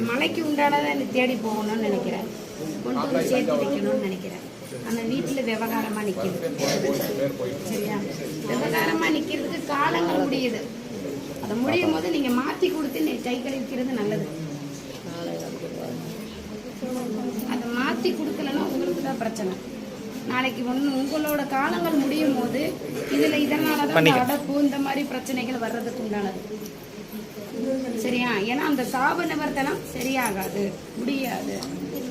மலைக்கு உண்டானதை தேடி போகணும்னு நினைக்கிறேன், கொண்டு வந்து சேர்த்து வைக்கணும்னு நினைக்கிறேன். அந்த வீட்டில் விவகாரமாக நிற்கிது. சரியா? விவகாரமாக நிற்கிறதுக்கு காலங்கள் முடியுது. அதை முடியும் போது நீங்கள் மாற்றி கொடுத்து கை கழிக்கிறது நல்லது. அதை மாற்றி கொடுக்கலன்னா உங்களுக்கு தான் பிரச்சனை. நாளைக்கு உங்களோட காலங்கள் முடியும் போது இதில் இதனால தான் அடப்பு இந்த மாதிரி பிரச்சனைகள் வர்றதுக்கு உண்டானது. சரியா? ஏன்னா அந்த சாப நிவர்த்தனம் சரியாகாது, முடியாது.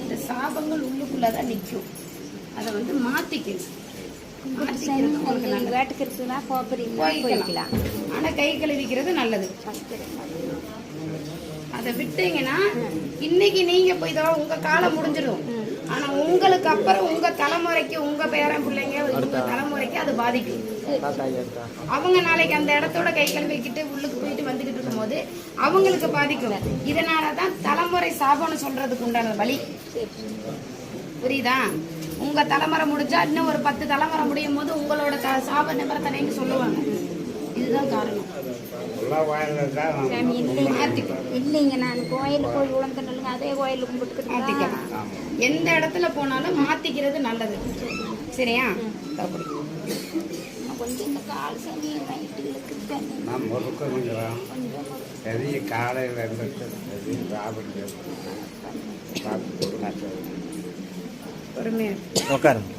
இந்த சாபங்கள் உள்ளுக்குள்ளதான் நிற்கும். அதை வந்து மாத்திக்கணும். ஆனா கை கழுவிக்கிறது நல்லது. அதை விட்டீங்கன்னா இன்னைக்கு நீங்க போய் தான் உங்க காலம் முடிஞ்சிடும். ஆனா உங்களுக்கு அப்புறம் உங்க தலைமுறைக்கு, உங்க பேரன் பிள்ளைங்க, உங்க தலைமுறைக்கு அது பாதிக்கும். அவங்க நாளைக்கு அந்த இடத்தோட கை கழுவிக்கிட்டு உள்ளுக்கு போயிட்டு வந்துகிட்டு இருக்கும் போது அவங்களுக்கு பாதிக்கும். இதனாலதான் தலைமுறை சாபம்னு சொல்றதுக்கு உண்டான வழி. புரியுதா? உங்க தலைமுறை முடிஞ்சா இன்னும் ஒரு 10 தலைமுறை முடியும் போது உங்களோட சாப நிவர்த்தனைன்னு சொல்லுவாங்க. இதுதான் காரணம். இல்லைங்க, நான் கோயிலுக்கு போய் உழந்துங்க, அதே கோயிலுக்கு கும்பிட்டு எந்த இடத்துல போனாலும் மாத்திக்கிறது நல்லது. சரியா? கொஞ்சம் இந்த கால் சாமி பெரிய காலையில் பொறுமையா உட்காருங்க.